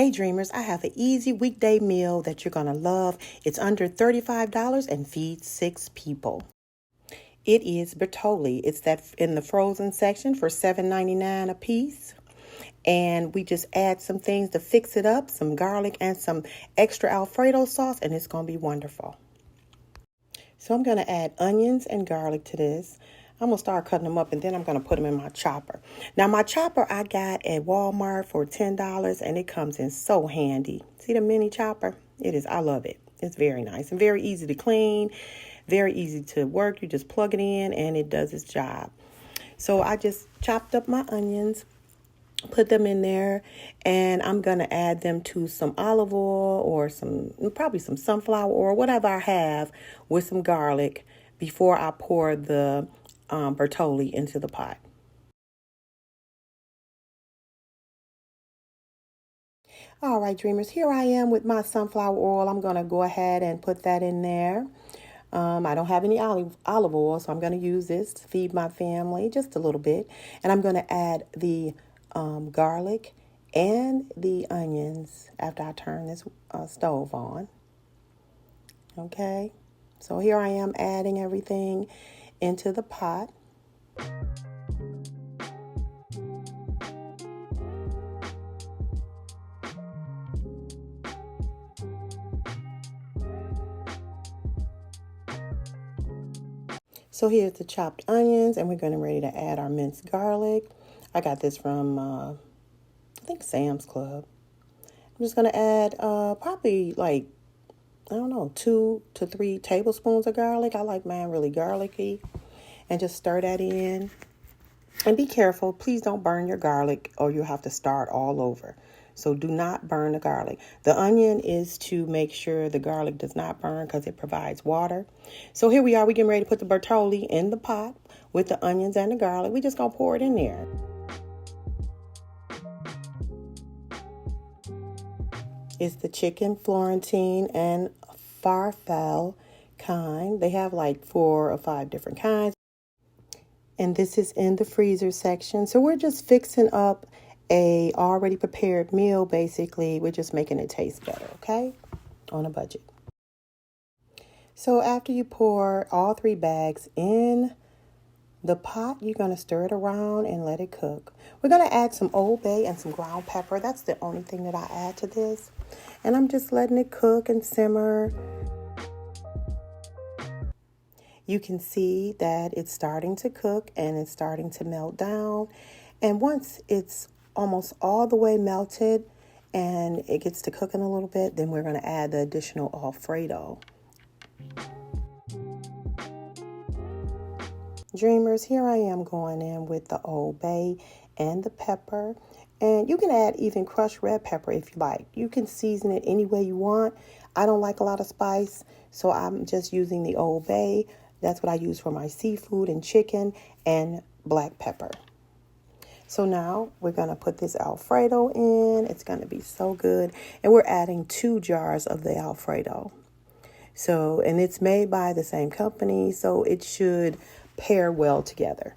Hey Dreamers, I have an easy weekday meal that you're going to love. It's under $35 and feeds 6 people. It is Bertolli. It's that in the frozen section for $7.99 a piece. And we just add some things to fix it up, some garlic and some extra Alfredo sauce, and it's going to be wonderful. So I'm going to add onions and garlic to this. I'm going to start cutting them up, and then I'm going to put them in my chopper. Now, my chopper I got at Walmart for $10, and it comes in so handy. See the mini chopper? It is. I love it. It's very nice and very easy to clean, very easy to work. You just plug it in, and it does its job. So I just chopped up my onions, put them in there, and I'm going to add them to some olive oil or probably some sunflower oil, whatever I have, with some garlic before I pour the Bertolli into the pot. All right, Dreamers, here I am with my sunflower oil. I'm going to go ahead and put that in there. I don't have any olive oil, so I'm going to use this to feed my family just a little bit. And I'm going to add the garlic and the onions after I turn this stove on. Okay, so here I am adding everything into the pot. So here's the chopped onions, and we're going to ready to add our minced garlic. I got this from, I think, Sam's Club. I'm just going to add probably like, I don't know, 2 to 3 tablespoons of garlic. I like mine really garlicky. And just stir that in. And be careful. Please don't burn your garlic or you'll have to start all over. So do not burn the garlic. The onion is to make sure the garlic does not burn because it provides water. So here we are. We're getting ready to put the Bertolli in the pot with the onions and the garlic. We're just going to pour it in there. It's the chicken Florentine and Farfalle kind. They have like 4 or 5 different kinds. And this is in the freezer section. So we're just fixing up a already prepared meal, basically. We're just making it taste better, okay? On a budget. So after you pour all 3 bags in the pot, you're going to stir it around and let it cook. We're going to add some Old Bay and some ground pepper. That's the only thing that I add to this. And I'm just letting it cook and simmer. You can see that it's starting to cook and it's starting to melt down. And once it's almost all the way melted and it gets to cooking a little bit, then we're going to add the additional Alfredo. Dreamers, here I am going in with the Old Bay and the pepper. And you can add even crushed red pepper if you like. You can season it any way you want. I don't like a lot of spice, so I'm just using the Old Bay. That's what I use for my seafood and chicken and black pepper. So now we're going to put this Alfredo in. It's going to be so good. And we're adding 2 jars of the Alfredo. So, and it's made by the same company, so it should pair well together.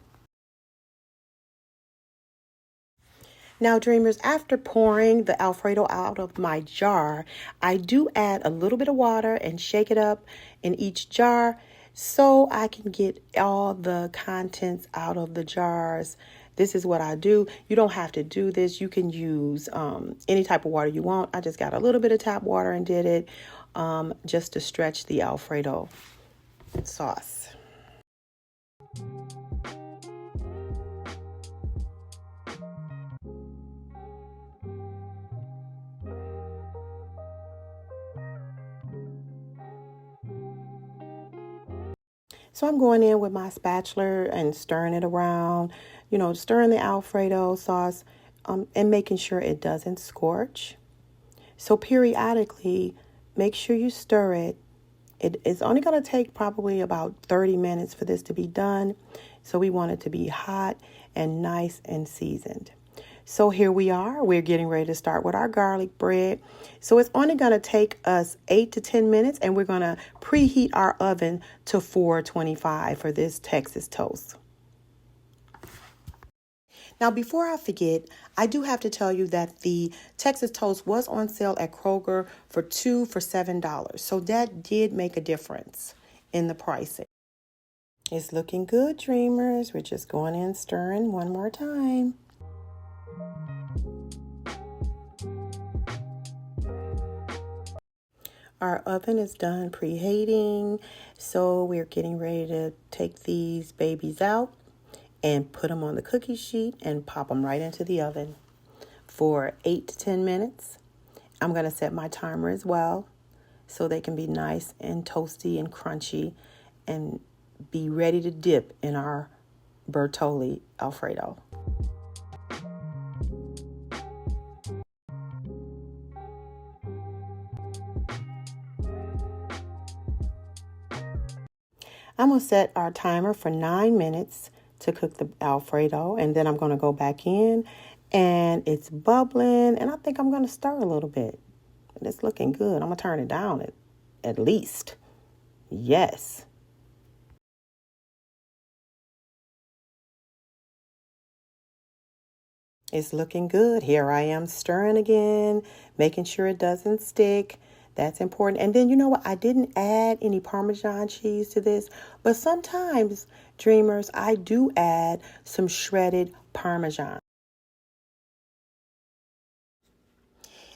Now, Dreamers, after pouring the Alfredo out of my jar, I do add a little bit of water and shake it up in each jar so I can get all the contents out of the jars. This is what I do. You don't have to do this. You can use any type of water you want. I just got a little bit of tap water and did it just to stretch the Alfredo sauce. So I'm going in with my spatula and stirring it around, stirring the Alfredo sauce and making sure it doesn't scorch. So periodically, make sure you stir it. It's only going to take probably about 30 minutes for this to be done. So we want it to be hot and nice and seasoned. So here we are. We're getting ready to start with our garlic bread. So it's only going to take us 8 to 10 minutes, and we're going to preheat our oven to 425 for this Texas toast. Now, before I forget, I do have to tell you that the Texas Toast was on sale at Kroger for 2 for $7. So that did make a difference in the pricing. It's looking good, Dreamers. We're just going in stirring one more time. Our oven is done preheating, so we're getting ready to take these babies out and put them on the cookie sheet and pop them right into the oven for 8 to 10 minutes. I'm going to set my timer as well so they can be nice and toasty and crunchy and be ready to dip in our Bertolli Alfredo. I'm going to set our timer for 9 minutes to cook the Alfredo, and then I'm going to go back in, and it's bubbling, and I think I'm going to stir a little bit. It's looking good. I'm going to turn it down at least. Yes. It's looking good. Here I am stirring again, making sure it doesn't stick. That's important. And then, you know what? I didn't add any Parmesan cheese to this, but sometimes, Dreamers, I do add some shredded Parmesan.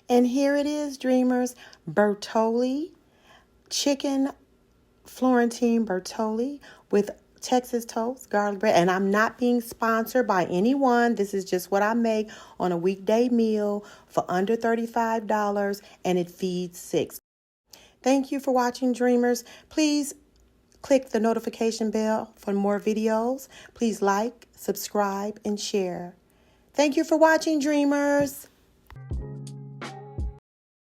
And here it is, Dreamers, Bertolli Chicken Florentine Bertolli with Texas toast, garlic bread. And I'm not being sponsored by anyone. This is just what I make on a weekday meal for under $35, and it feeds 6. Thank you for watching, Dreamers. Please click the notification bell for more videos. Please like, subscribe, and share. Thank you for watching, Dreamers.